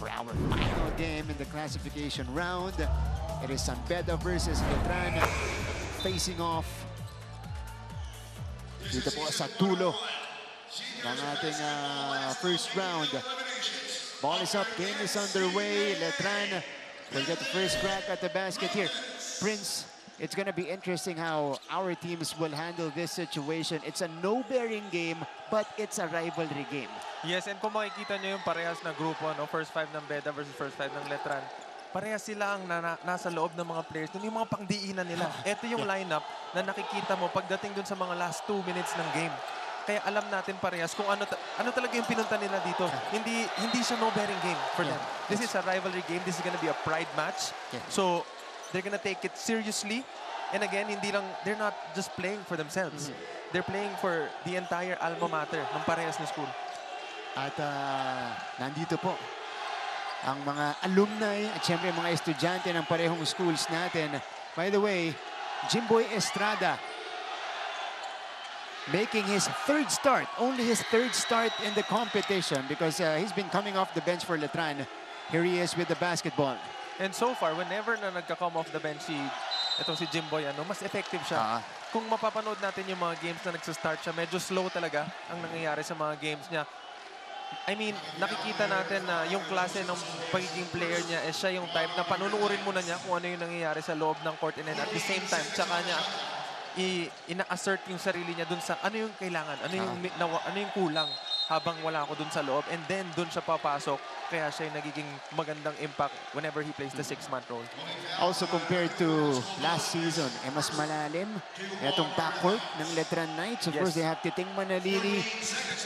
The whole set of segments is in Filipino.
for our final game in the classification round. It is San Beda versus Letran facing off dito po sa dulo ng ating first round. Ball is up, game is underway. Letran will get the first crack at the basket here. Prince, it's going to be interesting how our teams will handle this situation. It's a no-bearing game, but it's a rivalry game. Yes, and kung makikita nyo yung parehas na grupo, no? First five ng Beda versus first five ng Letran, parehas sila ang nasa loob ng mga players. Doon yung mga pangdiinan nila. Ito yung lineup na nakikita mo pagdating dun sa mga last 2 minutes ng game. Kaya alam natin parehas kung ano talaga yung pinunta nila dito. Hindi siya no-bearing game for them. This is a rivalry game. This is gonna be a pride match. So, they're gonna take it seriously. And again, they're not just playing for themselves. They're playing for the entire alma mater ng parehas na school. At nandito po ang mga alumni at syempre mga estudyante ng parehong schools natin. By the way, Jimboy Estrada making his third start, only his third start in the competition because he's been coming off the bench for Letran. Here he is with the basketball. And so far, whenever na nagka-come off the bench itong si Jimboy, mas effective siya. Kung mapapanood natin yung mga games na nagsa-start siya, medyo slow talaga ang nangyayari sa mga games niya. I mean, nakikita natin na yung klase ng pagiging player niya siya yung type na panunuorin muna niya kung ano yung nangyayari sa loob ng court and then at the same time, tsaka niya ina-assert yung sarili niya dun sa ano yung kailangan, ano yung kulang habang wala ako dun sa loob and then dun siya papasok kaya siya yung nagiging magandang impact whenever he plays the 6-man role. Also compared to last season, mas malalim itong backcourt ng Letran Knights. Of course, they have Titing Manalili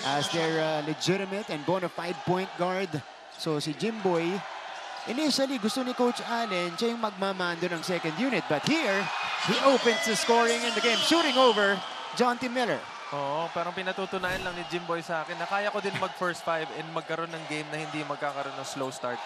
as their legitimate and bona fide point guard. So si Jimboy, initially gusto ni Coach Allen siya yung magmamando ng second unit. But here, he opens the scoring in the game, shooting over John T. Miller. Oo, parang pinatutunayan lang ni Jimboy sa akin na kaya ko din mag-first five and magkaroon ng game na hindi magkakaroon ng slow start.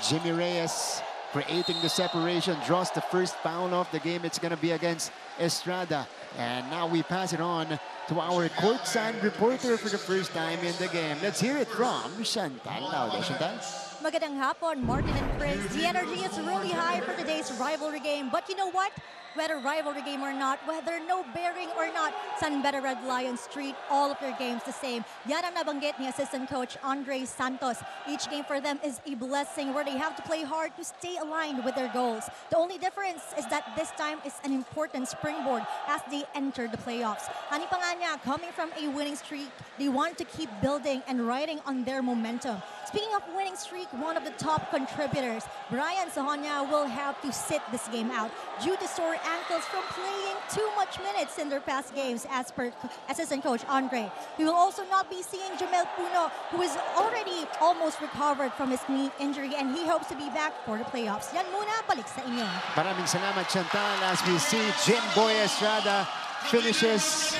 Jimmy Reyes creating the separation, draws the first foul of the game. It's going to be against Estrada. And now we pass it on to our courtside reporter for the first time in the game. Let's hear it from Chantal Laude. Chantal? Magandang hapon, Martin and Chris. The energy is really high for today's rivalry game. But you know what? Whether rivalry game or not, whether no bearing or not, San Beda Red Lions treat all of their games the same. Yan ang nabanggit ni Assistant Coach Andre Santos. Each game for them is a blessing where they have to play hard to stay aligned with their goals. The only difference is that this time is an important springboard as they enter the playoffs. Hani pa nga niya, coming from a winning streak, they want to keep building and riding on their momentum. Speaking of winning streak, one of the top contributors, Brian Sahonia, will have to sit this game out due to sore ankles from playing too much minutes in their past games, as per Assistant Coach Andre. We will also not be seeing Jamel Puno, who is already almost recovered from his knee injury, and he hopes to be back for the playoffs. Yan muna, balik sa inyo. Maraming salamat, Chantal, as we see Jimboy Estrada finishes,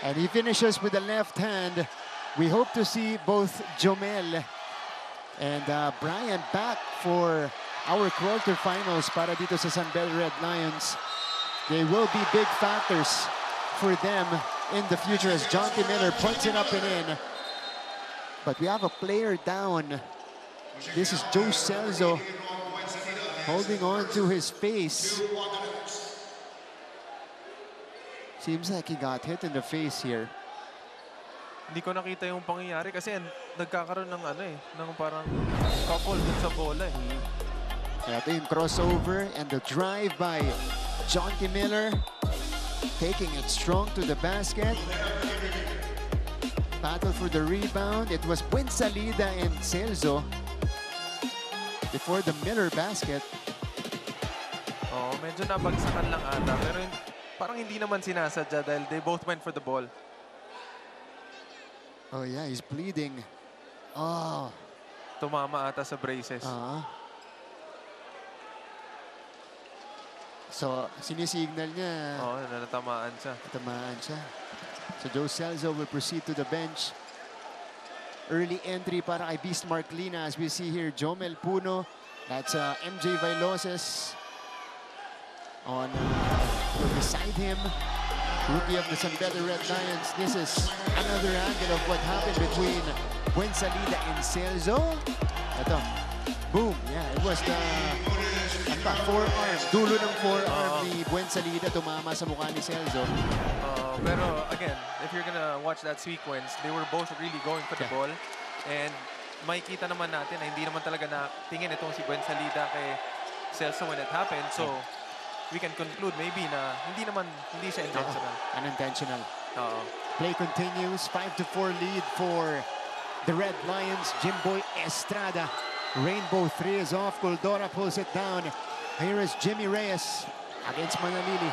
and he finishes with the left hand. We hope to see both Jomel and Brian back for our quarterfinals para dito sa San Beda Red Lions. They will be big factors for them in the future as John T. Miller puts it up and in. But we have a player down. This is Joe Celso holding on to his face. Seems like he got hit in the face here. Hindi ko nakita yung pangyayari kasi nagkakaroon ng ng parang couple dun sa bola Ito yung crossover and the drive by John T. Miller, taking it strong to the basket. Battle for the rebound. It was Buensalida and Celso before the Miller basket. Oh, medyo nabagsakan lang ata. Pero parang hindi naman sinasadya dahil they both went for the ball. Oh yeah, he's bleeding. Oh. Tumama ata sa braces. So, sinisignal niya. Oo, natamaan siya. Natamaan siya. So, Joe Celso will proceed to the bench. Early entry para kay Bismarck Lina as we see here, Jomel Puno. That's MJ Vailoses on beside him. Rookie of the San Beda Red Lions. This is another angle of what happened between Buensalida and Celso. Ito. Boom. Yeah, it was the forearm. Dulo ng forearm ni Buensalida tumama sa mukha ni Celso. Pero again, if you're gonna watch that sequence, they were both really going for the ball. And makikita naman natin na hindi naman talaga na tingin itong si Buensalida kay Celso when it happened. So, we can conclude maybe na hindi siya intentional. Unintentional. Play continues. 5-4 lead for the Red Lions. Jimboy Estrada. Rainbow 3 is off. Culdora pulls it down. Here is Jimmy Reyes against Manalili.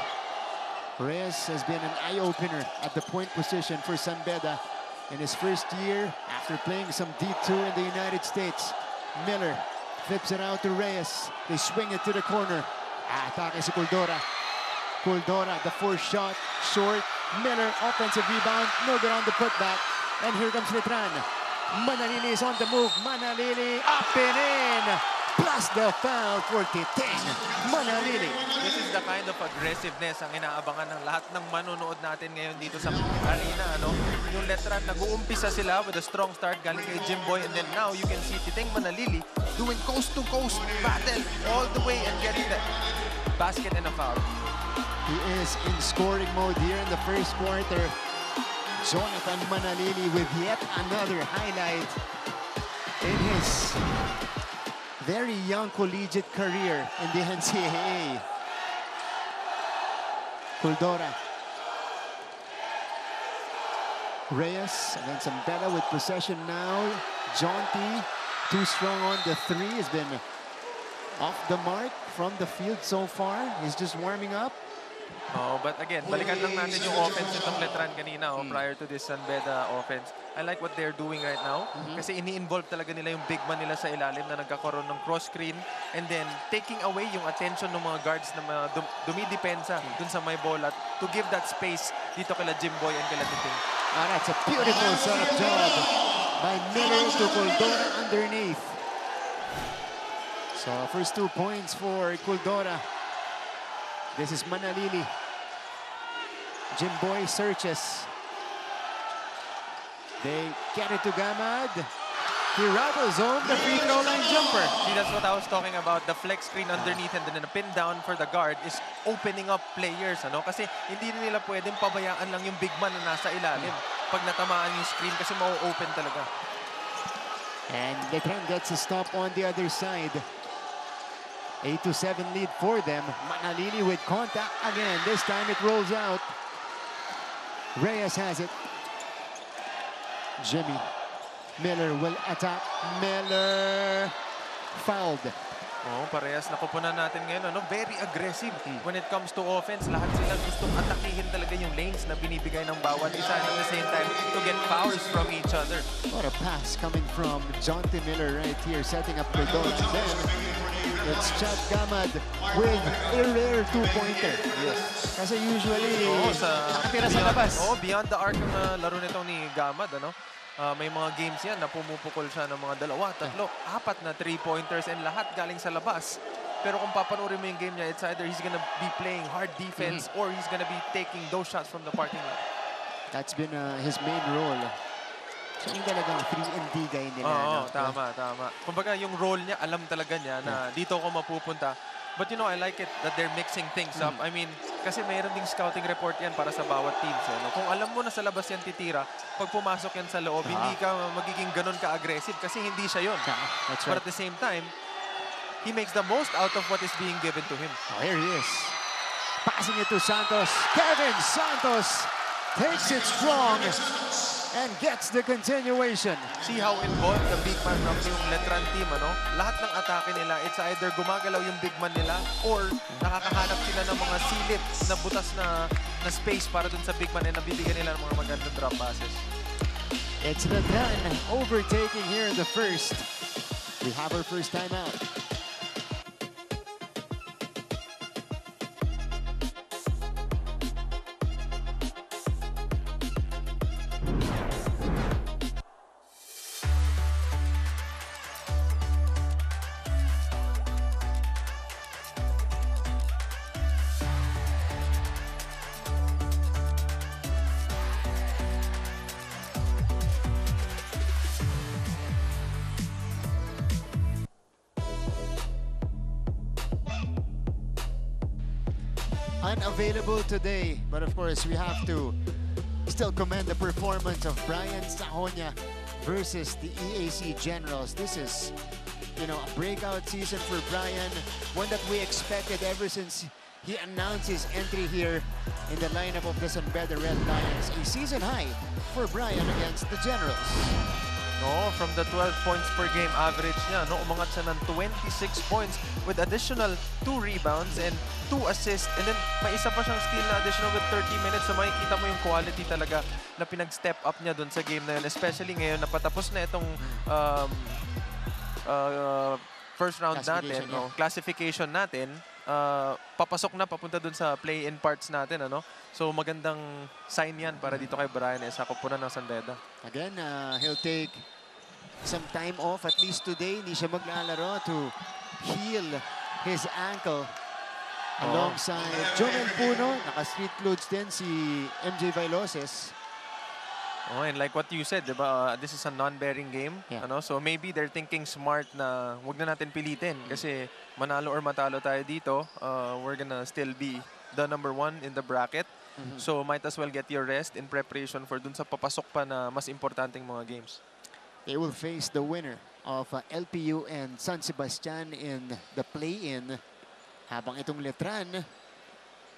Reyes has been an eye-opener at the point position for San Beda in his first year after playing some D2 in the United States. Miller flips it out to Reyes. They swing it to the corner. Atake si Culdora. Culdora, the fourth shot, short. Miller, offensive rebound. No good on the putback. And here comes Letran. Manalili is on the move. Manalili up and in. Plus the foul for Titing. Manalili. This is the kind of aggressiveness ang inaabangan ng lahat ng manonood natin ngayon dito sa arena. Yung Letran, nag-uumpisa sila with a strong start galing kay Jimboy. And then now you can see Titing Manalili doing coast-to-coast battle all the way and getting the basket and a foul. He is in scoring mode here in the first quarter. Jonathan Manalili with yet another highlight in his very young collegiate career in the NCAA. Culdora. Reyes against Zambella with possession now. Jonty, too strong on the three, has been off the mark from the field so far. He's just warming up. But again, balikan lang natin yung offense nitong Letran kanina prior to this San Beda offense. I like what they're doing right now kasi ini-involve talaga nila yung big man nila sa ilalim na nagkakaroon ng cross screen and then taking away yung attention ng mga guards na dumidepensa dun sa may bola to give that space dito kila Jimboy and kila Titing. That's a beautiful setup job by Miller to Culdora underneath. So first 2 points for Culdora. This is Manalili. Jimboy searches. They get it to Gamad. He rattles home the free throw line jumper. See, that's what I was talking about. The flex screen underneath and then the pin down for the guard is opening up players. Kasi hindi nila pwedeng pabayaan lang yung big man na nasa ilalim. Pag natamaan yung screen kasi mau-open talaga. And Letran gets a stop on the other side. 8-7 lead for them. Manalili with contact again. This time it rolls out. Reyes has it. Jimmy. Miller will attack. Miller fouled. Parehas nakupunan natin ngayon. Very aggressive when it comes to offense. Lahat sila gustong atakihin talaga yung lanes na binibigay ng bawat isa and at the same time to get fouls from each other. What a pass coming from Jonty Miller right here, setting up Culdora. Then it's Chad Gamad with a rare two-pointer. Yes. Kasi usually, nakatira sa labas. Beyond the arc ng laro nito ni Gamad, may mga games yan na pumupukol siya ng mga 2, 3, 4 na 3-pointers and lahat galing sa labas. Pero kung papanoorin mo yung game niya, it's either he's gonna be playing hard defense or he's gonna be taking those shots from the parking lot. That's been his main role. So yung talagang 3-and-D guy nila. Tama. Kumbaga yung role niya, alam talaga niya na dito ako mapupunta. But I like it that they're mixing things up. I mean, kasi mayroon ding scouting report yan para sa bawat teams. Kung alam mo na sa labas yan titira, pag pumasok yan sa loob, hindi ka magiging ganun ka-aggressive kasi hindi siya yun. That's right. But at the same time, he makes the most out of what is being given to him. Here he is. Passing it to Santos. Kevin Santos takes it strong and gets the continuation. See how involved the big man ng yung Letran team, Lahat ng atake nila, it's either gumagalaw yung big man nila or nakakahanap sila ng mga silip na butas na space para dun sa big man na nabibigyan nila ng mga magandang drop passes. It's Letran overtaking here in the first. We have our first timeout. unavailable today. But of course, we have to still commend the performance of Brian Sajonia versus the EAC Generals. This is, you know, a breakout season for Brian, one that we expected ever since he announced his entry here in the lineup of the San Beda Red Lions. A season high for Brian against the Generals. No, from the 12 points per game average niya, no, umangat siya ng 26 points with additional 2 rebounds and 2 assists. And then, may isa pa siyang steal na additional with 30 minutes. So, makikita mo yung quality talaga na pinag-step up niya dun sa game na yun. Especially ngayon, napatapos na itong first round natin, no, classification natin. Papasok na, papunta dun sa play-in parts natin, ano? So, magandang sign yan para dito kay Brian sa koponan ng San Beda. Again, he'll take some time off, at least today. Hindi siya maglalaro to heal his ankle. Alongside Jomel Puno, naka-street clothes din si MJ Vailoses. Oh, and like what you said, diba, this is a non-bearing game. Yeah. Ano? So maybe they're thinking smart na wag na natin pilitin kasi manalo or matalo tayo dito, we're gonna still be the #1 in the bracket. So might as well get your rest in preparation for dun sa papasok pa na mas importanteng mga games. They will face the winner of LPU and San Sebastian in the play-in. Habang itong Letran,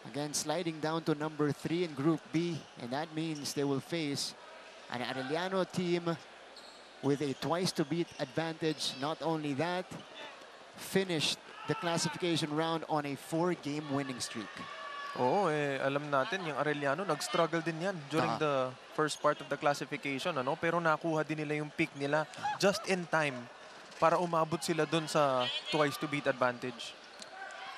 again, sliding down to #3 in Group B. And that means they will face an Arellano team with a twice-to-beat advantage. Not only that, finished the classification round on a 4-game winning streak. Oo, alam natin, yung Arellano, nag-struggle din yan during the first part of the classification, ano? Pero nakuha din nila yung pick nila just in time para umabot sila dun sa twice-to-beat advantage.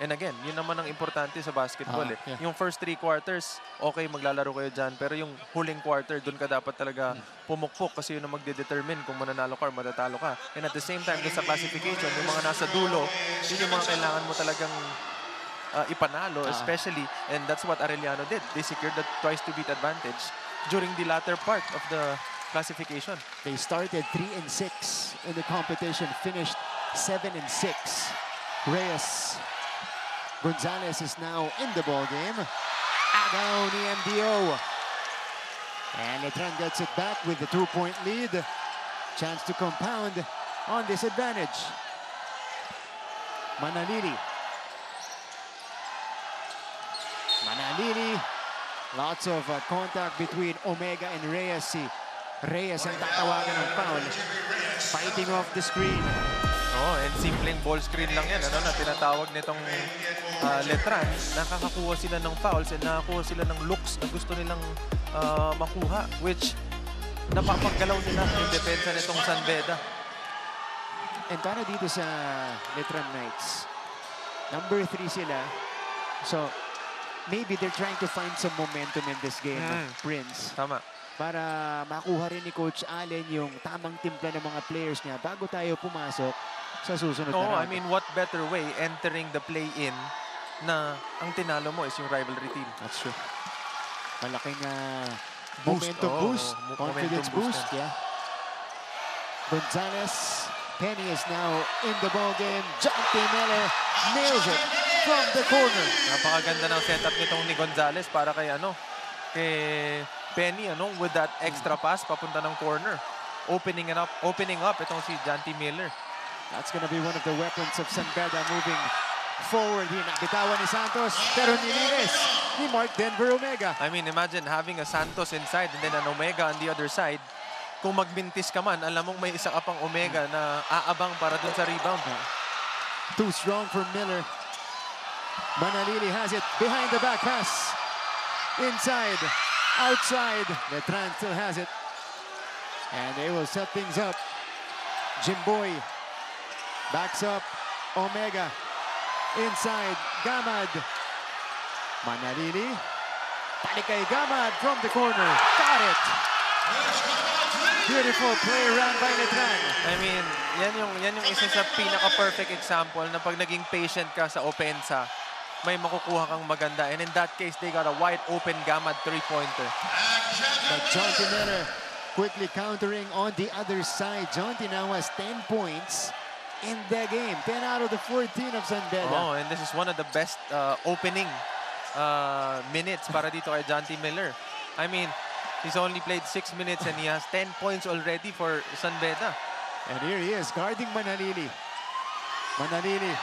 And again, yun naman ang importante sa basketball. Yung first 3 quarters, okay, maglalaro kayo dyan. Pero yung huling quarter, dun ka dapat talaga pumukpok kasi yun ang magdedetermine kung mananalo ka or matatalo ka. And at the same time, dun sa classification, yung mga nasa dulo, yun yung mga kailangan mo talagang ipanalo, especially. And that's what Arellano did. They secured the twice-to-beat advantage during the latter part of the classification. They started 3-6 in the competition, finished 7-6. Reyes Gonzalez is now in the ball game. Agaw ni MDO. And Letran gets it back with the 2-point lead. Chance to compound on this advantage. Manalili. Lots of contact between Omega and Reyes. Si Reyes ang tatawagan ng foul. Fighting off the screen. Oh, and simpleng ball screen lang yan, ano, na tinatawag nitong Letran. Nakakakuha sila ng fouls and nakakuha sila ng looks na gusto nilang makuha, which napapagalaw nila yung depensa nitong San Beda. And para dito sa Letran Knights, #3 sila. So, maybe they're trying to find some momentum in this game, Prince. Tama. Para makuha rin ni Coach Allen yung tamang timpla ng mga players niya bago tayo pumasok sa susunod na round. I mean, what better way entering the play-in na ang tinalo mo is yung rivalry team. That's true. Malaking momentum boost, confidence boost. Yeah. Gonzalez, Penny is now in the ball game. Jonty Miller nails it from the corner. Napakaganda ng setup nitong ni Gonzalez para kay kay Penny, with that extra pass papunta ng corner. Opening up itong si Jonty Miller. That's gonna be one of the weapons of San Beda moving forward. Bitawan ni Santos, pero nilinis ni Mark Denver Omega. I mean, imagine having a Santos inside and then an Omega on the other side. Kung magbintis ka man, alam mong may isa ka pang Omega na aabang para dun sa rebound. Too strong for Miller. Manalili has it behind the back pass. Inside, outside. Letran still has it. And they will set things up. Jimboy backs up Omega. Inside, Gamad. Manalili. Balik kay Gamad from the corner. Got it. Beautiful play around by Letran. I mean, yan yung isa sa pinaka-perfect example na pag naging patient ka sa opensa, may makukuha kang maganda. And in that case, they got a wide open Gamad 3-pointer. But Jonty Miller quickly countering on the other side. Jonty now has 10 points in the game. 10 out of the 14 of San Beda. Oh, and this is one of the best opening minutes para dito kay Jonty Miller. I mean, he's only played 6 minutes and he has 10 points already for San Beda. And here he is, guarding Manalili. Manalili.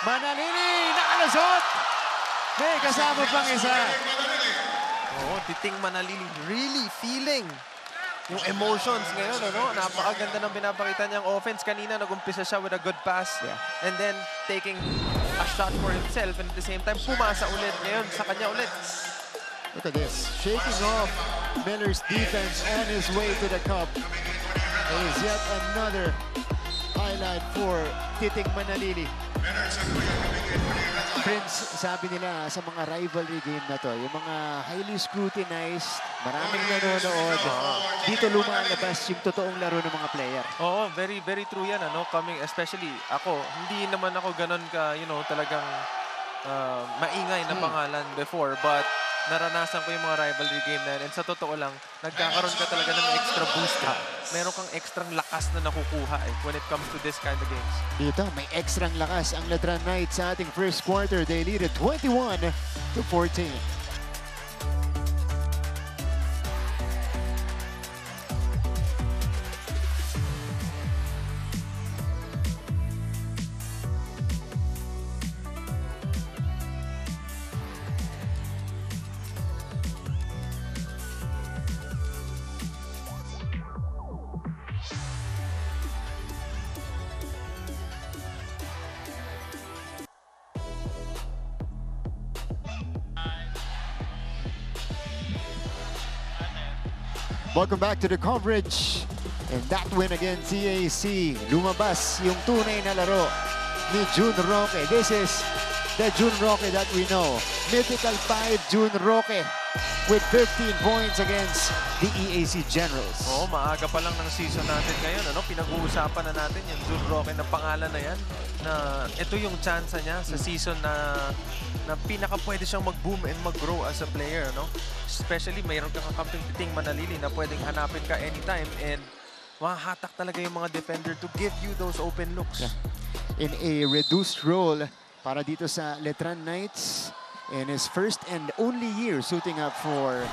Manalili! Nakalusot! May kasama pang isa. Oo, Titing Manalili really feeling yung emotions ngayon, ano? Napakaganda ng pinapakita niyang offense. Kanina nag-umpisa siya with a good pass and then taking a shot for himself and at the same time pumasa ulit. Ngayon sa kanya ulit. Look at this. Shaking off Miller's defense on his way to the cup. It is yet another highlight for Titing Manalili. Prince, sabi nila sa mga rivalry game na to, yung mga highly scrutinized, maraming nanonood, dito lumalabas yung totoong laro ng mga player. Oo, very, very true yan, ano? Coming, especially ako, hindi naman ako ganun ka, you know, talagang maingay na pangalan before, but naranasan ko yung mga rivalry game na yan. And sa totoo lang, nagkakaroon ka talaga ng extra boost. Meron kang extrang lakas na nakukuha when it comes to this kind of games. Dito, may extrang lakas ang Letran Knights sa ating first quarter. They lead it 21-14. Welcome back to the coverage. And that win against CAC. Lumabas yung tunay na laro ni June Roque. This is the June Roque that we know. Mythical 5 June Roque with 15 points against the EAC Generals. Oo, maaga pa lang ng season natin ngayon. Ano? Pinag-uusapan na natin yung June Roque na pangalan na yan. Na ito yung chance niya sa season na pinaka pwede siyang mag-boom and mag-grow as a player. No? Especially mayroon kang kakamping Titing Manalili na pwedeng hanapin ka anytime and mahahatak talaga yung mga defender to give you those open looks. Yeah. In a reduced role para dito sa Letran Knights in his first and only year suiting up for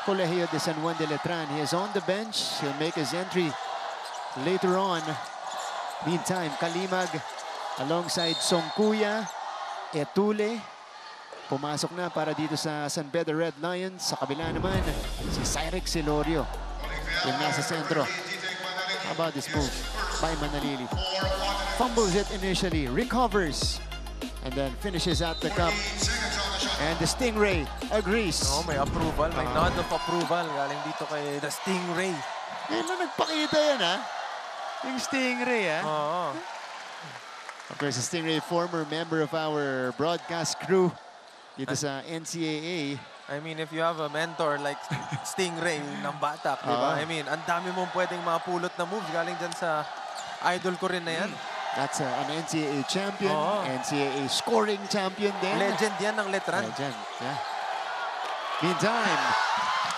Colegio de San Juan de Letran. He is on the bench. He'll make his entry later on. Meantime, Kalimag alongside Songkuya, Etule, pumasok na para dito sa San Beda Red Lions. Sa kabila naman, si Cyrix Silorio, yung nasa sentro. How about this move by Manalili? Fumbles it initially, recovers, and then finishes at the cup. And the Stingray agrees. Oh, may approval, may nod of approval galing dito kay the Stingray. Ngayon na nagpakita yan, ha? Yung Stingray, ha? Oo. Of course, the Stingray, former member of our broadcast crew dito sa NCAA. I mean, if you have a mentor like Stingray ng Batak, di ba? I mean, ang dami mong pwedeng mapulot na moves galing dyan sa idol ko rin na yan. That's an NCAA champion, NCAA scoring champion din. Legend yan ng Letran. Legend, yeah. Meantime,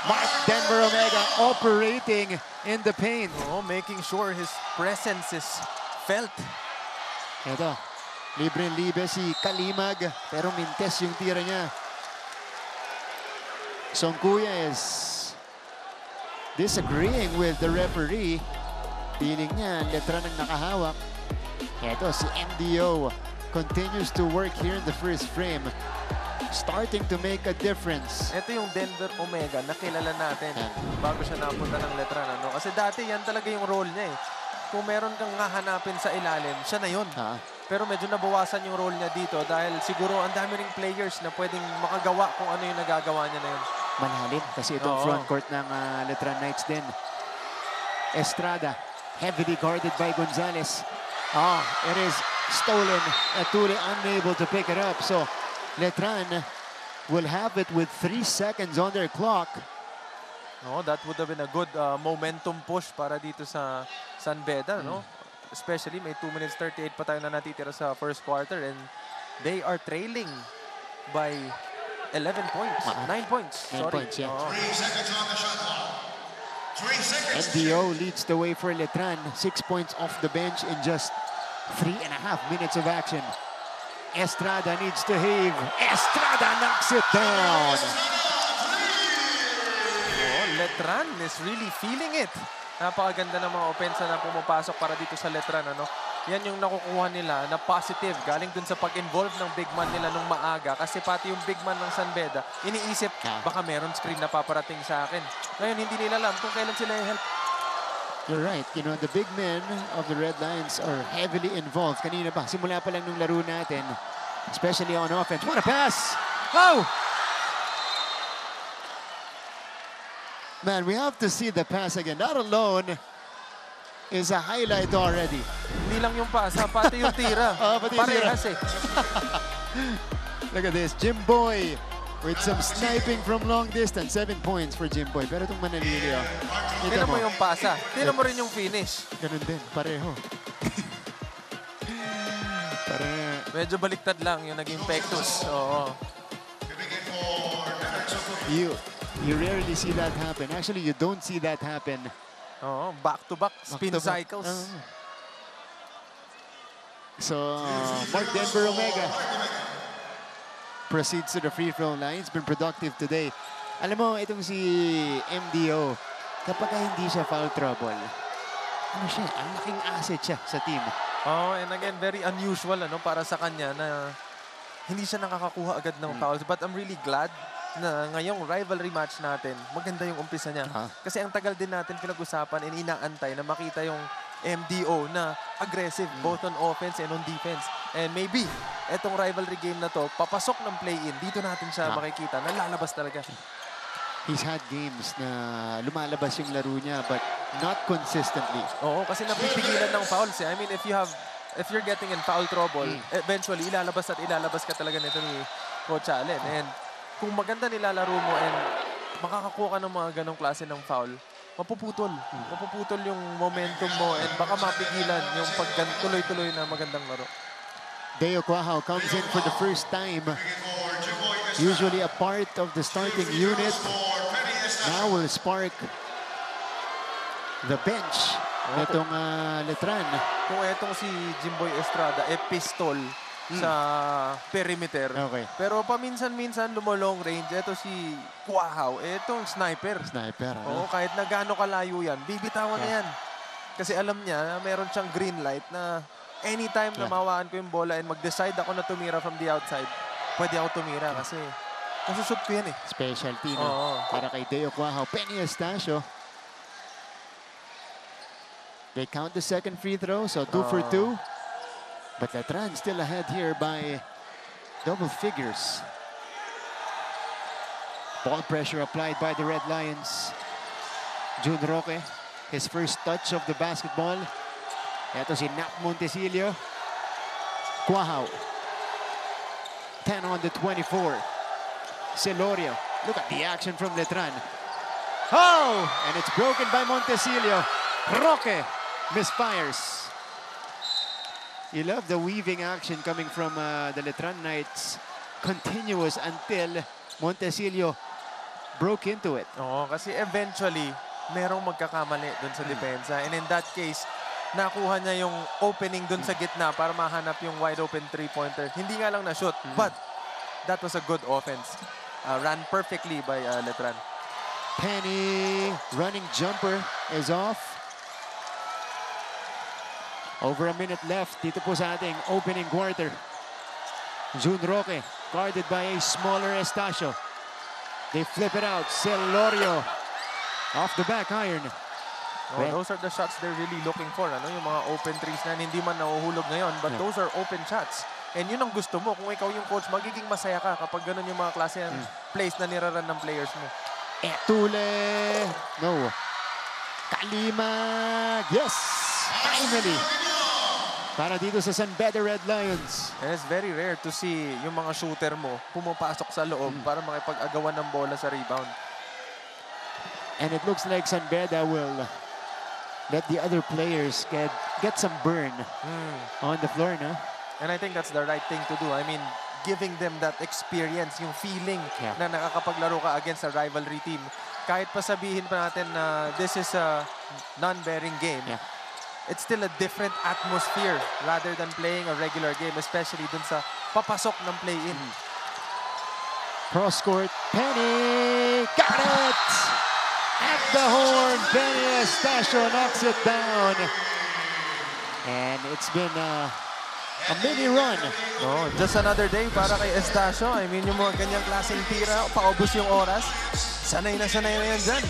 Mark Denver Omega operating in the paint. Oh, making sure his presence is felt. Ito, libre-libre si Kalimag, pero mintes yung tira niya. Songkuya is disagreeing with the referee. Feeling niya, Letran ang nakahawak. Ito, si MDO continues to work here in the first frame. Starting to make a difference. Ito yung Denver Omega na kilala natin bago siya napunta ng Letran. Ano? Kasi dati yan talaga yung role niya eh. Kung meron kang hahanapin sa ilalim, siya na yun. Pero medyo nabawasan yung role niya dito dahil siguro ang dami ring players na pwedeng makagawa kung ano yung nagagawa niya na yun. Malalim kasi itong front court ng Letran Knights din. Estrada, heavily guarded by Gonzalez. It is stolen. Etule unable to pick it up. So Letran will have it with 3 seconds on their clock. No, that would have been a good momentum push para dito sa San Beda, no? Especially may 2 minutes 38 pa tayo na natitira sa first quarter and they are trailing by 11 points. 9 points. 9 points, yeah. 3 seconds on the shot clock. 3 seconds. MDO leads the way for Letran. 6 points off the bench in just 3.5 minutes of action. Estrada needs to heave. Estrada knocks it down. Oh, Letran is really feeling it. Napakaganda ng mga opensa na pumapasok para dito sa Letran. Ano? Yan yung nakukuha nila na positive galing dun sa pag-involve ng big man nila nung maaga. Kasi pati yung big man ng San Beda, iniisip, baka meron screen na paparating sa akin. Ngayon, hindi nila alam kung kailan sila i-help. You're right. You know, the big men of the Red Lions are heavily involved. Kanina pa, simula pa lang nung laro natin, especially on offense. What a pass! Oh! Man, we have to see the pass again. That alone is a highlight already. Hindi lang yung pass, pati yung tira. Pati yung tira. Parehas eh. Look at this, Jimboy with some sniping from long distance. 7 points for Jimboy. Pero itong Manalilio, Tignan mo yung pasa. Tignan mo rin yung finish. ganun din, pareho. Medyo baliktad lang yung naging pectus. Oo. You rarely see that happen. Actually, you don't see that happen. Oo, back-to-back spin cycles. So, Mark Denver Omega proceeds to the free throw line. He's been productive today. Alam mo, itong si MDO, kapag hindi siya foul trouble, ano siya, ang laking asset siya sa team. Oh, and again, very unusual para sa kanya na hindi siya nakakakuha agad ng fouls. But I'm really glad na ngayong rivalry match natin, maganda yung umpisa niya. Kasi ang tagal din natin pinag-usapan and inaantay na makita yung MDO na aggressive both on offense and on defense. And maybe, etong rivalry game na to, papasok ng play-in, dito natin siya makikita. Nalalabas talaga. He's had games na lumalabas yung laro niya but not consistently. Oo, kasi napipigilan ng fouls. I mean, if you're getting in foul trouble, eventually ilalabas at ilalabas ka talaga nito ni Coach Allen. And kung maganda nilalaro mo and makakakuha ka ng mga ganong klase ng foul, mapuputol. Mapuputol yung momentum mo and baka mapigilan yung pagtuloy-tuloy na magandang laro. Deo Quajao comes in for the first time. Usually a part of the starting unit. Now will spark the bench. Itong Letran. Kung etong si Jimboy Estrada, pistol sa perimeter. Okay. Pero paminsan-minsan lumolong range. Ito si Quajao, etong sniper. Sniper. Oo, kahit na gaano kalayo yan, bibitawan na yan. Kasi alam niya na meron siyang green light na anytime na mawaan ko yung bola and mag-decide ako na tumira from the outside, pwede ako tumira kasi masushoot ko yan eh. Specialty na para kay Deo Quajao. Penny Estacio. They count the second free throw, so 2 for 2. But Letran still ahead here by double figures. Ball pressure applied by the Red Lions. June Roque, his first touch of the basketball. Ito si Nap Montesilio. Quajao. 10 on the 24. Celorio. Look at the action from Letran. Oh! And it's broken by Montesilio. Roque misfires. You love the weaving action coming from the Letran Knights. Continuous until Montesilio broke into it. Oo, kasi eventually, merong magkakamali dun sa depensa. And in that case, nakuha niya yung opening dun sa gitna para mahanap yung wide open three-pointer. Hindi nga lang na-shoot, but that was a good offense. Ran perfectly by Letran. Penny running jumper is off. Over a minute left dito po sa ating opening quarter. June Roque guarded by a smaller Estacio. They flip it out. Celorio off the back iron. Those are the shots they're really looking for. Yung mga open threes na hindi man nahuhulog ngayon, but those are open shots. And yun ang gusto mo. Kung ikaw yung coach, magiging masaya ka kapag ganun yung mga klase ng plays na niraran ng players mo. Etule. No. Kalimag. Yes. Finally. Para dito sa San Beda Red Lions. And it's very rare to see yung mga shooter mo pumapasok sa loob para makipag-agawan ng bola sa rebound. And it looks like San Beda will let the other players get some burn on the floor, no? And I think that's the right thing to do. I mean, giving them that experience, yung feeling na nakakapaglaro ka against a rivalry team. Kahit pa sabihin pa natin na this is a non-bearing game, it's still a different atmosphere rather than playing a regular game, especially dun sa papasok ng play-in. Cross court, Penny, got it! At the horn, Penny Estacio knocks it down. And it's been a mini run. Oh, just another day para kay Estacio. I mean, yung mga ganyang klaseng tira, paubos yung oras. Sanay na yan dyan.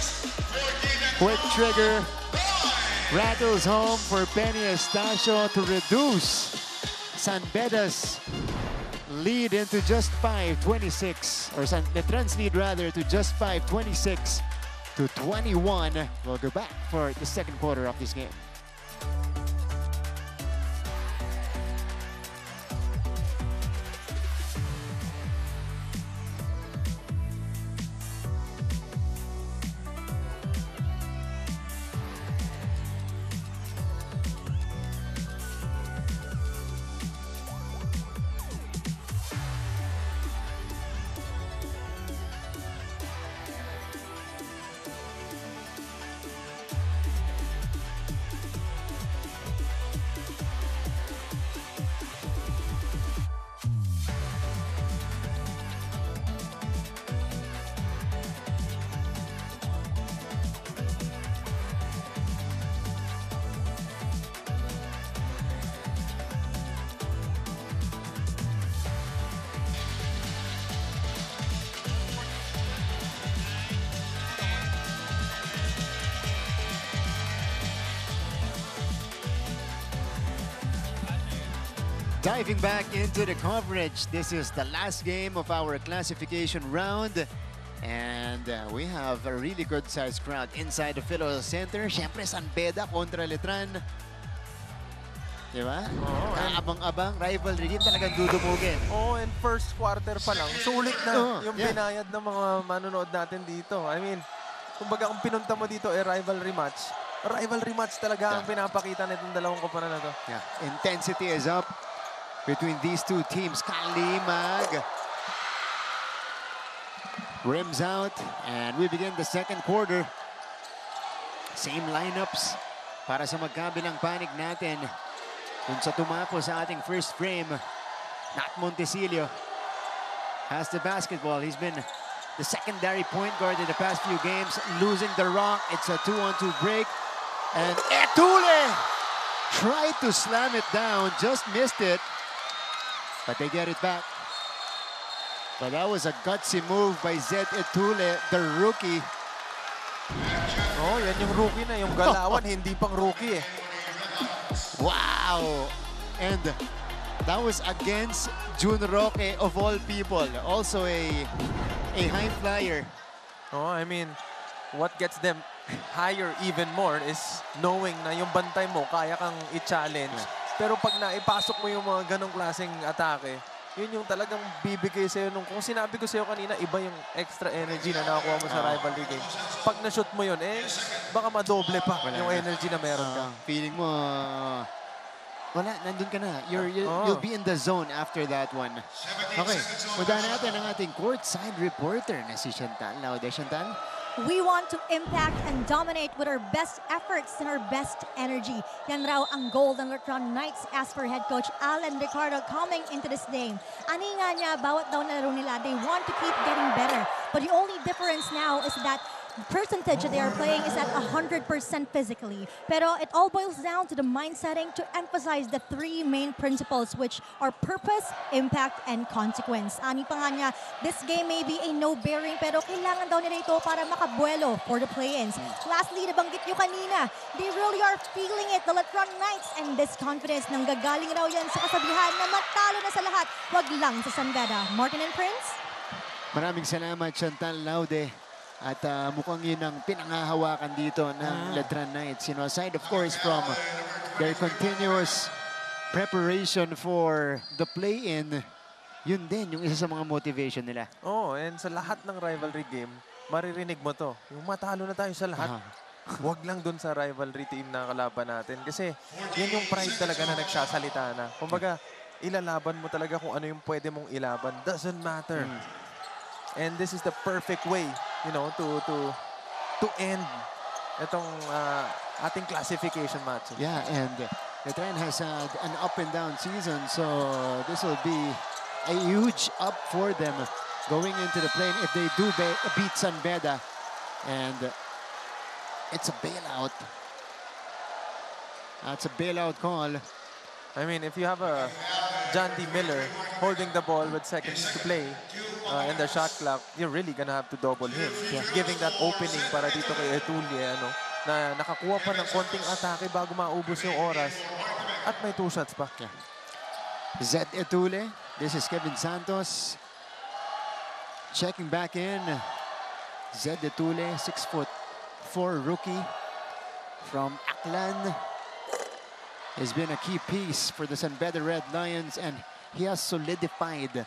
Quick trigger, rattles home for Penny Estacio to reduce San Beda's lead into just 5-26, or San Letran's lead rather to just 5-26 to 21. We'll go back for the second quarter of this game. Diving back into the coverage, this is the last game of our classification round. And we have a really good-sized crowd inside the Philo Center. Siyempre, San Beda kontra Letran. Diba? Abang-abang, rivalry game talagang dudumugin. And first quarter pa lang, sulit na yung binayad ng mga manonood natin dito. I mean, kumbaga kung pinunta mo dito rivalry match talaga ang pinapakita nitong dalawang koponan na to. Yeah. Intensity is up between these two teams. Kalimag rims out, and we begin the second quarter. Same lineups para sa magkabilang panig natin. Kung sa tumapo sa ating first frame, Nat Montesilio has the basketball. He's been the secondary point guard in the past few games, losing the rock. It's a 2-on-2 break, and Etule tried to slam it down, just missed it. But they get it back. But that was a gutsy move by Zed Etule, the rookie. Oh, yan yung rookie na. Yung galawan, hindi pang rookie eh. Wow! And that was against Jun Roque of all people. Also a high flyer. Oh, I mean, what gets them higher even more is knowing na yung bantay mo, kaya kang i-challenge. Pero pag naipasok mo yung mga ganong klaseng atake, yun yung talagang bibigay sa'yo. Kung sinabi ko sa'yo kanina, iba yung extra energy na nakakuha mo sa rivalry game. Pag na-shoot mo yun, baka madoble pa yung energy na meron ka. Feeling mo, wala, nandun ka na. You'll be in the zone after that one. Okay, punta natin ang ating courtside reporter na si Chantal Laude. Chantal? We want to impact and dominate with our best efforts and our best energy. Yan raw ang goal ng Letran Knights as per head coach Alan Ricardo coming into this game. Ani nga niya, bawat daw na laro nila, they want to keep getting better. But the only difference now is that percentage that they are playing is at 100% physically. Pero it all boils down to the mind setting to emphasize the three main principles, which are purpose, impact, and consequence. Ani pa nga niya, this game may be a no-bearing, pero kailangan daw nila ito para makabuelo for the play-ins. Lastly, nabanggit nyo kanina, they really are feeling it, the Letran Knights, and this confidence nang gagaling raw yan sa kasabihan na matalo na sa lahat, wag lang sa San Beda. Martin and Prince? Maraming salamat, Chantal Laude. At mukhang yun ang pinangahawakan dito ng Letran Knights. You know, aside of course from their continuous preparation for the play-in, yun din yung isa sa mga motivation nila. Oh, and sa lahat ng rivalry game, maririnig mo to. Yung matalo na tayo sa lahat. Huwag lang dun sa rivalry team na kalaban natin. Kasi yan yung pride talaga na nagsasalita na. Kumbaga, ilalaban mo talaga kung ano yung pwede mong ilaban. Doesn't matter. And this is the perfect way, you know, to end itong ating classification matches. Yeah, and Letran has had an up and down season, so this will be a huge up for them going into the play if they do beat San Beda. And it's a bailout. That's a bailout call. I mean, if you have a John D. Miller holding the ball with seconds to play in the shot clock, you're really gonna have to double him. Yeah. Giving that opening para dito kay Etulie, ano, na nakakuha pa ng konting atake bago maubos yung oras. At may 2 shots pa. Yeah. Zed Etule. This is Kevin Santos. Checking back in. Zed Etule, 6'4" rookie from Aklan. Has been a key piece for the San Beda Red Lions, and he has solidified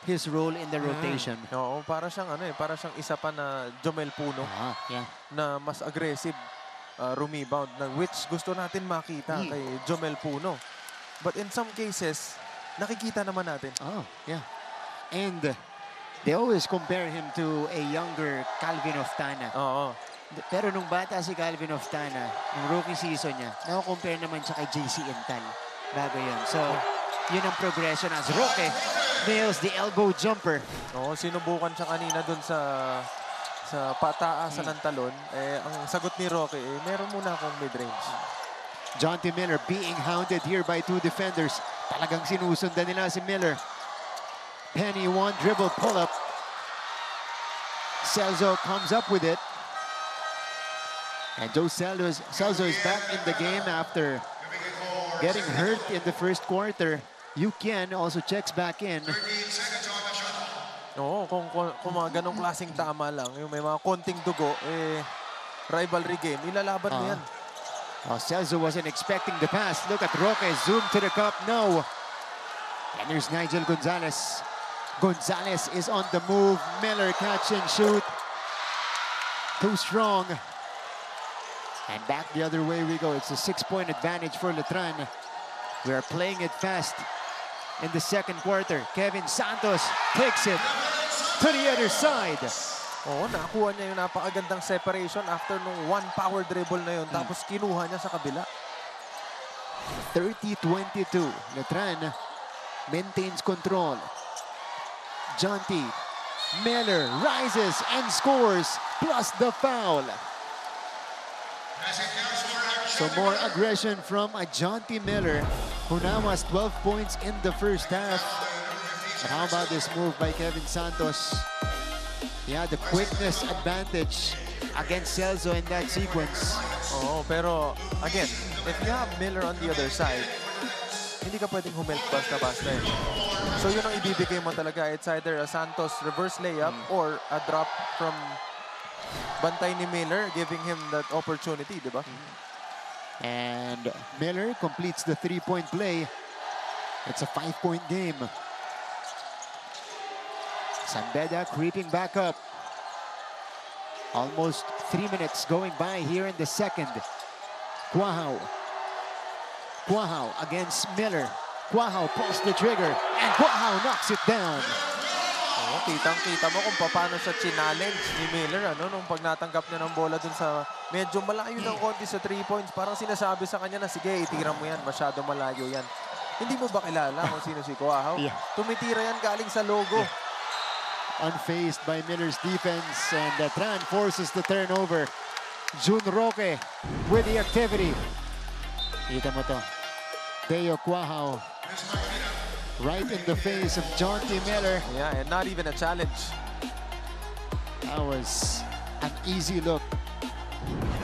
his role in the rotation. Oo, para siyang isa pa na Jomel Puno Yeah. na mas aggressive rebound na which gusto natin makita kay Jomel Puno. But in some cases, nakikita naman natin. Oh, yeah. And they always compare him to a younger Calvin Oftana. Oo. Pero nung bata si Calvin Oftana, nung rookie season niya, nako-compare naman siya kay JC Intal. Bago yun. So, yun ang progression as Roque nails the elbow jumper. Oo, sinubukan siya kanina dun sa pataasan ng talon. Eh, ang sagot ni Roque, meron muna akong mid-range. John T. Miller being hounded here by 2 defenders. Talagang sinusundan nila si Miller. Penny, 1 dribble pull-up. Celso comes up with it. And Joe Celso is back in the game after getting hurt in the first quarter. Yukian also checks back in. 13 seconds on the shot clock. Oo, kung mga ganong klaseng tama lang, yung may mga konting dugo, rivalry game, ilalaban mo yan. Oh, Celso wasn't expecting the pass. Look at Roque, zoom to the cup, no. And there's Nigel Gonzalez. Gonzalez is on the move. Miller catch and shoot. Too strong. And back the other way we go. It's a 6-point advantage for Letran. We are playing it fast in the second quarter. Kevin Santos takes it to the other side. Oo, nakuha niya yung napakagandang separation after nung 1 power dribble na yun. Tapos kinuha niya sa kabila. 30-22. Letran maintains control. John T. Miller rises and scores, plus the foul. So more aggression from a John T. Miller, who now has 12 points in the first half. And how about this move by Kevin Santos? He had the quickness advantage against Celso in that sequence. Oo, pero again, if you have Miller on the other side, hindi ka pwedeng humilk basta-basta eh. So yun ang ibibigay mo talaga. It's either a Santos reverse layup or a drop from bantay ni Miller, giving him that opportunity, di ba? And Miller completes the 3-point play. It's a 5-point game. San Beda creeping back up. Almost 3 minutes going by here in the second. Quahao. Quahao against Miller. Quahao pulls the trigger and Quahao knocks it down. Oo, kitang-kita mo kung paano siya challenge ni Miller nung pag natanggap niya ng bola dun sa medyo malayo ng konti sa 3 points. Parang sinasabi sa kanya na, sige, itira mo yan, masyado malayo yan. Hindi mo ba kilala kung sino si Quahao? Yeah. Tumitira yan galing sa logo. Unfazed by Miller's defense, and Tran forces the turnover. Jun Roque with the activity. Kita mo to. Deo Quahao right in the face of John T. Miller. Yeah, and not even a challenge. That was an easy look.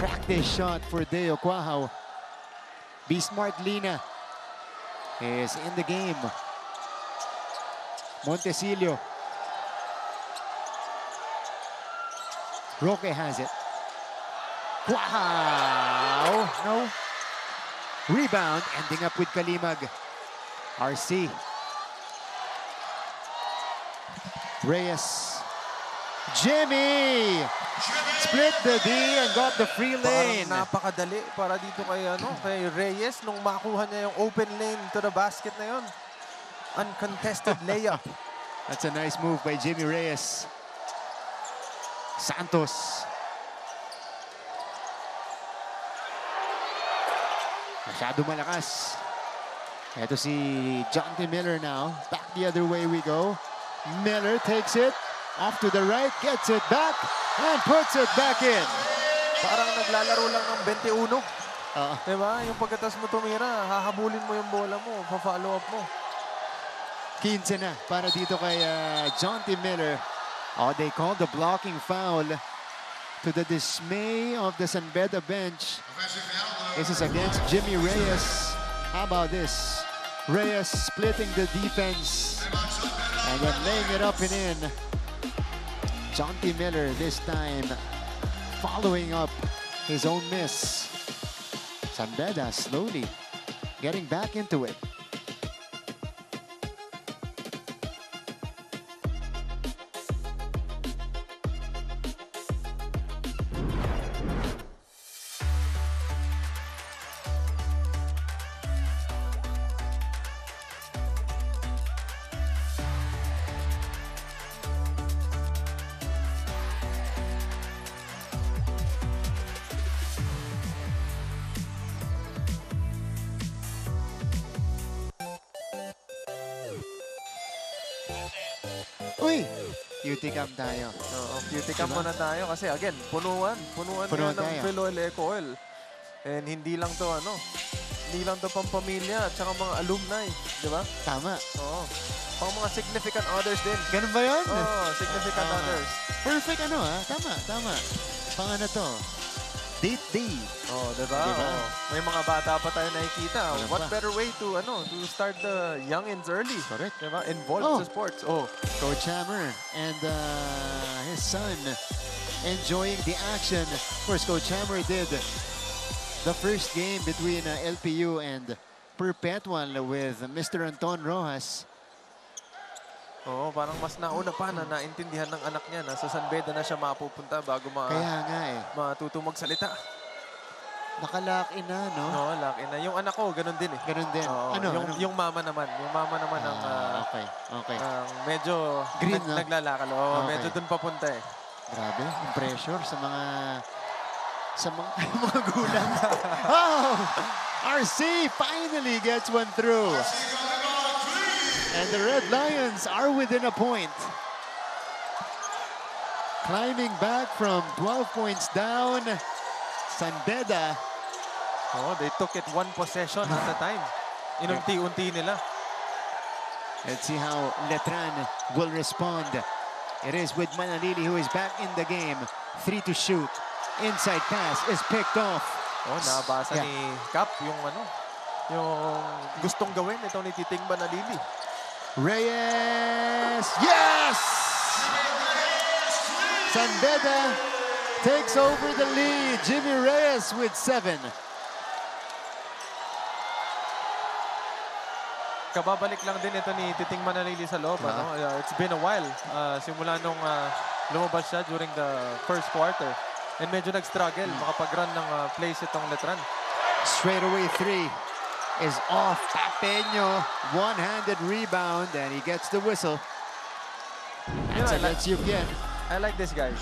Practice shot for Deo Quahao. Be Smart Lina is in the game. Montesilio. Roque has it. Quahao. No. Rebound, ending up with Kalimag. RC. Reyes. Jimmy! Split the D and got the free lane. Parang napakadali para dito kay Reyes nung makuha niya yung open lane to the basket na yun. Uncontested layup. That's a nice move by Jimmy Reyes. Santos. Masyado malakas. Ito si Jonty Miller now. Back the other way we go. Miller takes it. Off to the right. Gets it back. And puts it back in. Parang naglalaro lang ng 21. Uh, Diba? Yung pagkatas mo tumira, hahabulin mo yung bola mo, pa-follow up mo. 15 na para dito kay Jonty Miller. Oh, they called the blocking foul to the dismay of the San Beda bench. This is against Jimmy Reyes. How about this? Reyes splitting the defense and then laying it up and in. Jonty Miller this time following up his own miss. San Beda slowly getting back into it. Uy! Cuticam tayo. Oo, cuticam muna tayo kasi again, punuan Punuan yan ng tayo. Philoel Eco Oil. And hindi lang to hindi lang to pampamilya at saka mga alumni, di ba? Tama. Oo. Pang mga significant others din. Ganun ba yun? Oo, significant others. Perfect Tama, tama. Pang ano to? Date day. Oh, di ba? Diba? Oo. May mga bata pa tayo nakikita. Ano What pa? better way to start the youngins early? Correct. Di ba? Involved Oh. sa sports. Oh. Coach Hammer and his son enjoying the action. Of course, Coach Hammer did the first game between LPU and Perpetual with Mr. Anton Rojas. Oo, parang mas nauna pa na naintindihan ng anak niya na sa San Beda na siya mapupunta bago Kaya nga matuto magsalita. Nakalock in na, no? No, laki na. Yung anak ko, ganun din eh. Ganun din. Oo, Ano? yung mama naman. Yung mama naman ang Okay. medyo Green, no? naglalakal. Oo, Okay. medyo dun papunta eh. Grabe, yung pressure sa mga mga gulang. Oh! RC finally gets one through. And the Red Lions are within a point. Climbing back from 12 points down. San Beda. Oh, they took it one possession at a time. Inunti-unti nila. Let's see how Letran will respond. It is with Manalili who is back in the game. 3 to shoot. Inside pass is picked off. Oh, nabasa Yeah. ni Cap yung yung gustong gawin ito ni Titing Manalili. Reyes, yes! San Beda takes over the lead. Jimmy Reyes with 7. Kababalik lang din ito ni Titing Manalili sa loob. It's been a while. Simula nung lumabas siya during the first quarter. And medyo nag-struggle. Makapag-run ng plays itong Letran. Straight away 3 is off. Papeño, one-handed rebound, and he gets the whistle. You know, That's you again. I like this guy.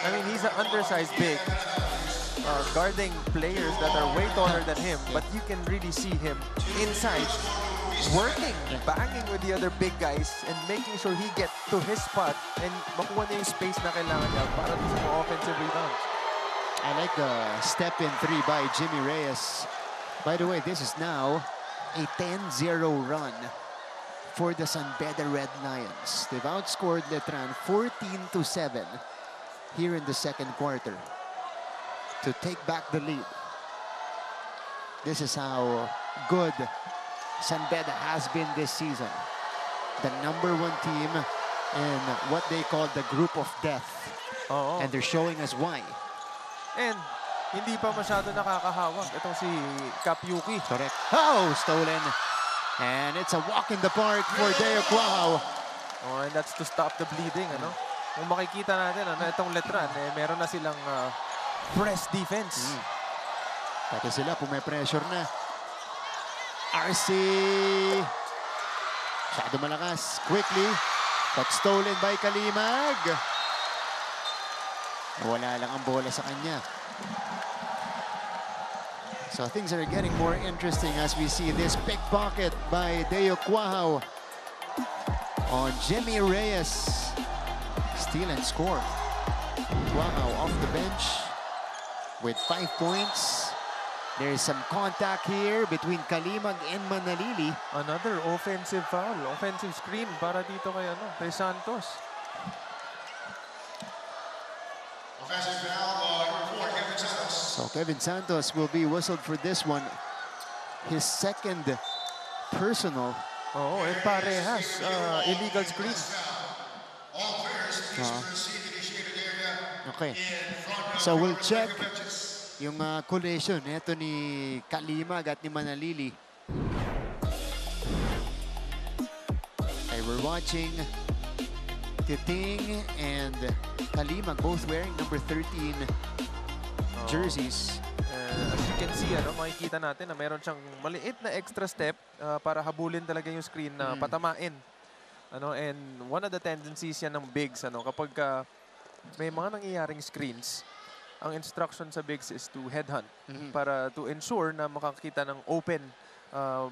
I mean, he's an undersized big. Guarding players that are way taller than him. But you can really see him inside. Working, banging with the other big guys and making sure he gets to his spot and makuha niya yung space na kailangan niya para sa mga offensive rebounds. I like the step-in 3 by Jimmy Reyes. By the way, this is now a 10-0 run for the San Beda Red Lions. They've outscored Letran 14-7 here in the second quarter to take back the lead. This is how good San Beda has been this season. The #1 team in what they call the group of death. Oo. And they're showing us why. And hindi pa masyado nakakahawak itong si Cap Yuki. Correct. Oh, stolen. And it's a walk in the park for Deo Cuau. Oh, and that's to stop the bleeding, Kung makikita natin, itong Letran, meron na silang press defense. Pati sila, pume-pressure na. RC. Masyado malakas. Quickly. But stolen by Kalimag. Wala lang ang bola sa kanya. So things are getting more interesting as we see this pickpocket by Deo Quahao on Jimmy Reyes. Steal and score. Quahao off the bench with 5 points. There's some contact here between Kalimag and Manalili. Another offensive foul, offensive screen para dito kay Santos. Offensive foul, number 4, Kevin Santos. So Kevin Santos will be whistled for this one. His second personal. Oo, parehas. Illegal screen. All players, please proceed to the shaded area. Okay. So we'll check yung collation ito ni Kalimag at ni Manalili. Okay, we're watching Titing and Kalimag both wearing number 13 jerseys. As you can see, makikita natin na meron siyang maliit na extra step para habulin talaga yung screen na patamain. And one of the tendencies yan ng bigs, kapag may mga nangyayaring screens, ang instruction sa bigs is to headhunt para to ensure na makakita ng open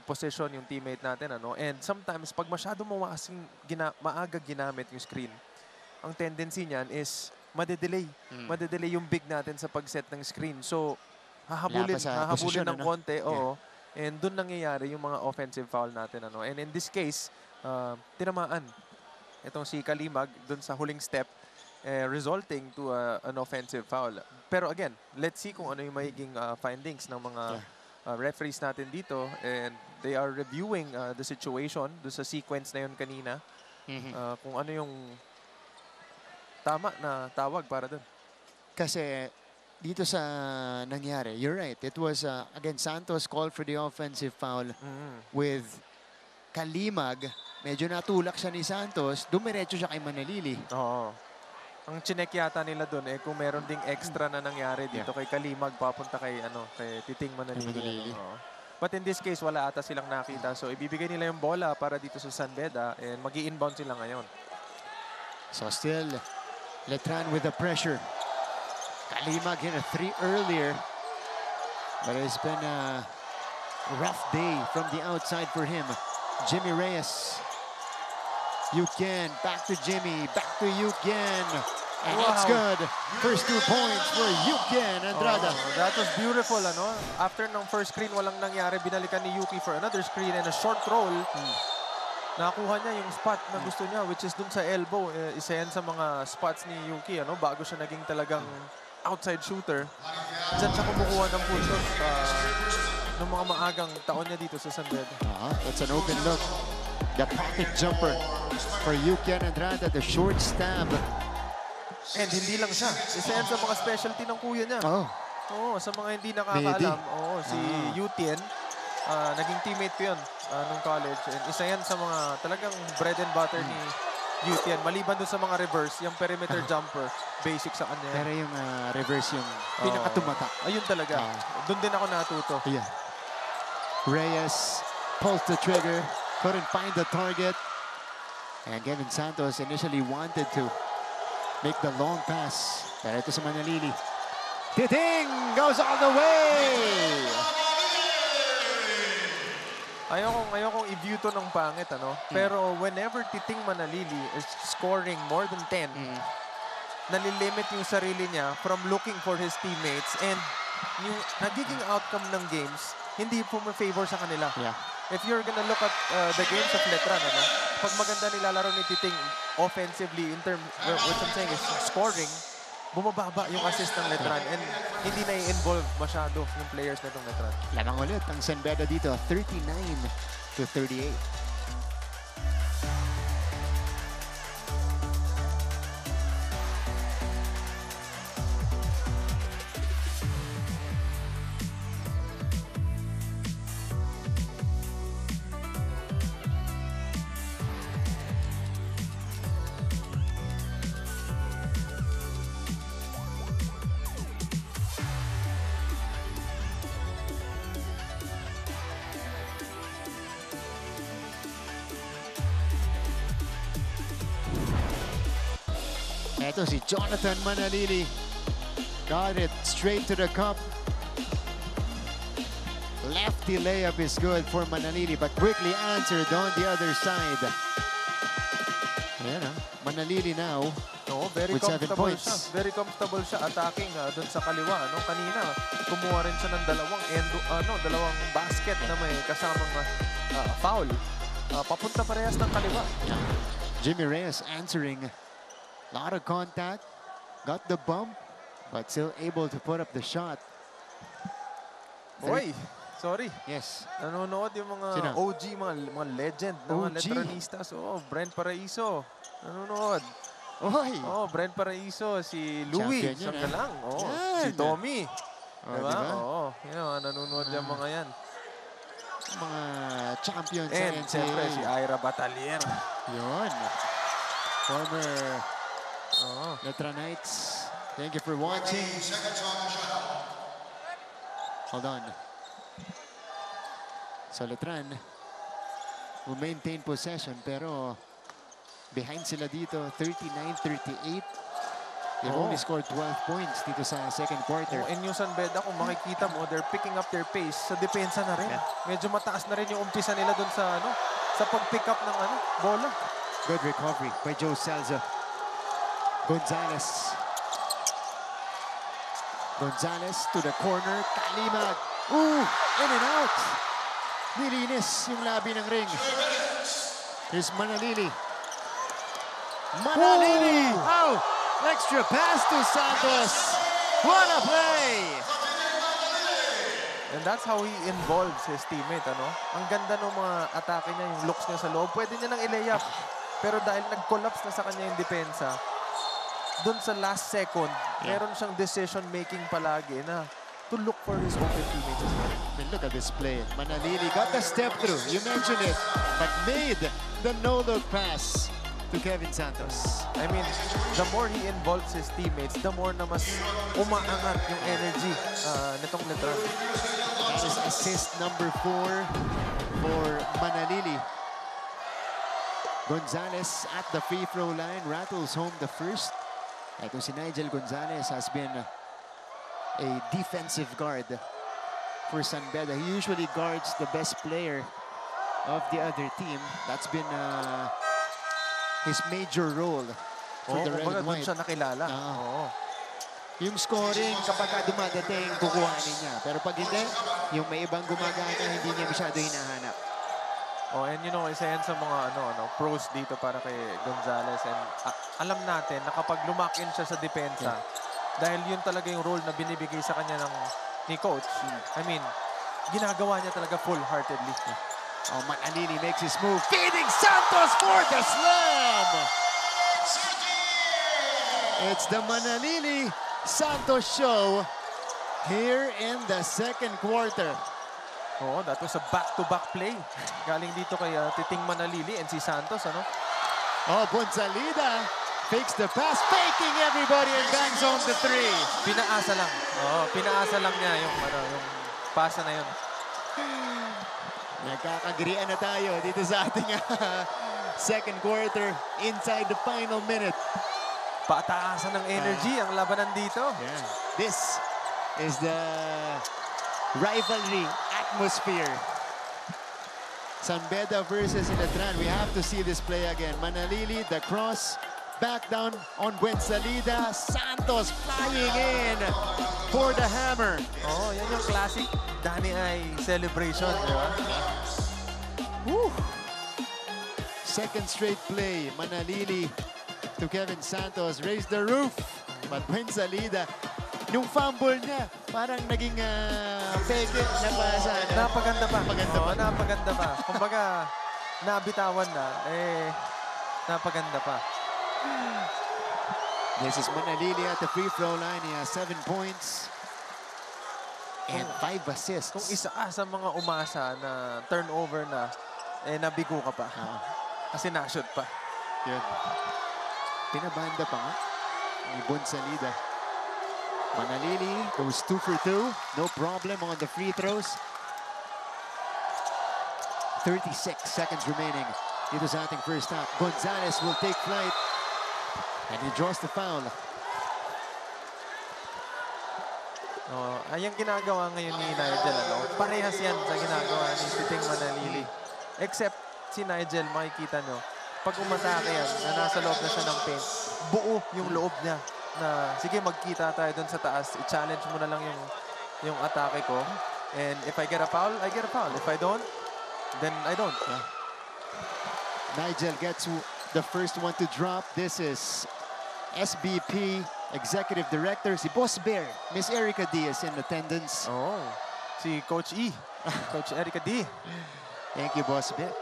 position yung teammate natin. And sometimes, pag masyado mo maaga ginamit yung screen, ang tendency niyan is madedelay. Madedelay yung big natin sa pag-set ng screen. So, hahabulin ng konti. Oo. And dun nangyayari yung mga offensive foul natin. And in this case, tinamaan itong si Kalimag dun sa huling step, resulting to an offensive foul. Pero again, let's see kung ano yung magiging findings ng mga referees natin dito. And they are reviewing the situation doon sa sequence na yun kanina. Kung ano yung tama na tawag para doon. Kasi dito sa nangyari, you're right. It was, again, Santos called for the offensive foul with Kalimag. Medyo natulak siya ni Santos. Dumiretso siya kay Manalili. Oo. Ang chinek yata nila doon kung meron ding extra na nangyari dito kay Kalimag papunta kay Titing Manalili. But in this case, wala ata silang nakita. So ibibigay nila yung bola para dito sa San Beda and magi-inbound sila ngayon. So still, Letran with the pressure. Kalimag hit a 3 earlier. But it's been a rough day from the outside for him. Jimmy Reyes. Yuken, back to Jimmy, back to Yuken. And it's good. First 2 points for Yuken Andrada. That was beautiful, After ng first screen, walang nangyari. Binalikan ni Yuki for another screen and a short roll. Nakuha niya yung spot na gusto niya, which is dun sa elbow. Isa yan sa mga spots ni Yuki, bago siya naging talagang outside shooter. Diyan siya kumukuha ng full shot ng mga maagang taon niya dito sa San Beda. That's an open look. The pocket jumper for Yuken Andrada, the short stab. And hindi lang siya. Isa yan sa mga specialty ng kuya niya. Oo, sa mga hindi nakakaalam. Si Yutien, naging teammate ko yun nung college. And isa yan sa mga talagang bread and butter ni Yutien. Maliban dun sa mga reverse, yung perimeter jumper, basic sa kanya. Pero yung reverse yung pinakatumata. Ayun talaga. Doon din ako natuto. Yeah. Reyes pulls the trigger. Couldn't find the target. And Kevin Santos initially wanted to make the long pass. Pero ito sa Manalili. Titing goes all the way! Ayokong i-view to ng pangit, Pero whenever Titing Manalili is scoring more than 10, nalilimit yung sarili niya from looking for his teammates. And yung nagiging outcome ng games, hindi po ma-favor sa kanila. Yeah. If you're gonna look at the games of Letran, pag maganda nilalaro ni Titing offensively in terms, what I'm saying is scoring, bumababa yung assist ng Letran and hindi na i-involve masyado yung players na itong Letran. Lamang ulit ang San Beda dito, 39-38. Ito si Jonathan Manalili. Got it straight to the cup. Lefty layup is good for Manalili, but quickly answered on the other side. Ayan, Manalili now very with 7 comfortable points. siya. Very comfortable siya attacking doon sa kaliwa. Kanina, kumuha rin siya ng dalawang basket na may kasamang foul. Papunta parehas ng kaliwa. Jimmy Reyes answering. A lot of contact. Got the bump, but still able to put up the shot. Oy, sorry. Yes. Nanonood yung mga Sino? OG, mga legend, mga OG. letranistas. Brent Paraiso. Nanonood. Oy! Brent Paraiso, si Louie, Champion yun, siyang galang. Yan. Si Tommy. Oh, Diba? diba? Nanonood yung mga yan. Mga champions sa And NCAA. siyempre, si Ira Batalier. Yun. Former Letra Knights. Thank you for watching. Hold on. So Letran will maintain possession pero behind sila dito 39-38. They've only scored 12 points dito sa second quarter. And yung San Beda, kung makikita mo, they're picking up their pace sa depensa na rin. Medyo mataas na rin yung umpisa nila dun sa sa pag-pick up ng bola. Good recovery by Joe Salza. Gonzalez. Gonzalez to the corner. Kalimag. Ooh! In and out. Nilinis yung labi ng ring. Here's Manalili. Manalili! Oh! Extra pass to Santos. What a play! And that's how he involves his teammate, Ang ganda ng mga atake niya, yung looks niya sa loob. Pwede niya nang i-layup. Pero dahil nag-collapse na sa kanya yung depensa, dun sa last second, meron siyang decision-making palagi na to look for his open teammates as well. I mean, look at this play. Manalili got the step through. You mentioned it. But made the no-look pass to Kevin Santos. I mean, the more he involves his teammates, the more na mas umaangat yung energy nitong Letran. That is assist number 4 for Manalili. Gonzalez at the free throw line rattles home the first. Ito si Nigel Gonzalez has been a defensive guard for San Beda. He usually guards the best player of the other team. That's been his major role for the Red and White. Doon siya nakilala. Yung scoring, kapag dumadating, kukuhanin niya. Pero pag hindi, yung may ibang gumagana, hindi niya masyado hinahanap. And isa yan sa mga pros dito para kay Gonzalez. And alam natin na kapag lumakin siya sa depensa, dahil yun talaga yung role na binibigay sa kanya ni coach. I mean, ginagawa niya talaga full-heartedly. Manalili makes his move. Feeding Santos for the slam! It's the Manalili Santos show here in the second quarter. That was a back-to-back play. Galing dito kay Titing Manalili and si Santos, Bonsalida fakes the pass, faking everybody and bangs home the three. Pinaasa lang. Pinaasa lang niya yung pasa na yun. Nagkakagrian na tayo dito sa ating second quarter inside the final minute. Pataasan ng energy ang labanan dito. Yeah. This is the rivalry atmosphere. San Beda versus Letran. We have to see this play again. Manalili, the cross, back down on Buensalida. Santos flying in for the hammer. Yan yung classic Danny Ay celebration, di ba? Woo. Second straight play. Manalili to Kevin Santos. Raise the roof. But Buensalida, yung fumble niya, parang naging peke na pasa. Napaganda pa. Napaganda pa. Napaganda pa. Kumbaga, nabitawan na, napaganda pa. This is Manalili at the free throw line. He has 7 points and 5 assists. Kung isa sa mga umasa na turnover na, nabigo ka pa. Kasi na-shoot pa. Yun. Pinabanda pa nga ni Bonsalida. Manalili goes 2 for 2. No problem on the free throws. 36 seconds remaining dito sa ating first half. Gonzalez will take flight and he draws the foul. Yung ginagawa ngayon ni Nigel, parehas yan sa ginagawa ni Titing Manalili. Except si Nigel, makikita nyo, pag umatake yan, na nasa loob na siya ng paint, buo yung loob niya na, sige, magkita tayo dun sa taas, i-challenge mo na lang yung atake ko. And if I get a foul, I get a foul. If I don't, then I don't. Nigel gets the first one to drop. This is SBP Executive Director, si Boss Bear. Miss Erica D is in attendance. Si Coach E. Coach Erica D. Thank you, Boss Bear.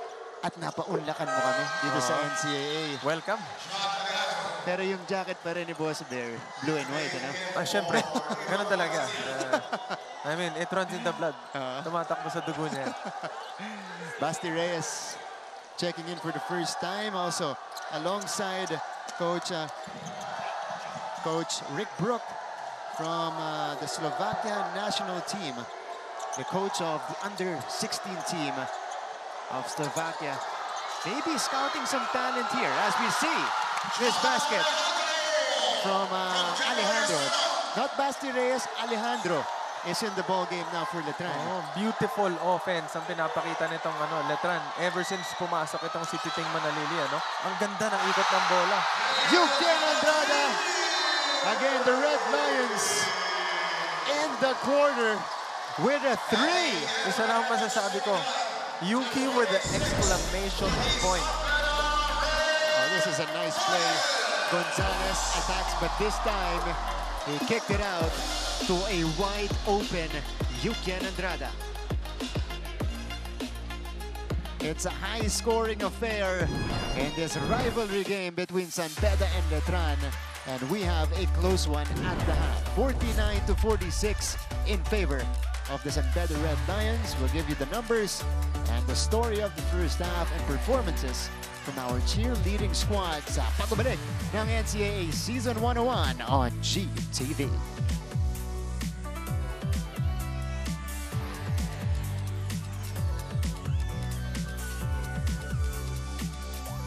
At napaunlakan mo kami dito sa NCAA. Welcome. Pero yung jacket pa rin ni Boss Bear, blue and white, ano? Siyempre. Ganun talaga. I mean, it runs in the blood. Tumatakbo sa dugo niya. Basti Reyes checking in for the first time. Also, alongside Coach Rick Brook from the Slovakia national team. The coach of the under-16 team of Slovakia. Maybe scouting some talent here as we see this basket from Alejandro. Not Basti Reyes, Alejandro is in the ball game now for Letran. Beautiful offense ang pinapakita nitong Letran. Ever since pumasok itong si Titing Manalili, ang ganda ng ikot ng bola. Eugen Andrada. Again, the Red Lions in the quarter with a 3. Isa lang masasabi ko. Yuki with the exclamation point. This is a nice play. Gonzalez attacks, but this time he kicked it out to a wide open Eugen Andrada. It's a high-scoring affair in this rivalry game between San Beda and Letran. And we have a close one at the half. 49-46 in favor of the San Beda Red Lions. We'll give you the numbers and the story of the first half and performances from our cheerleading squad sa pagbabalik ng NCAA Season 101 on GTV.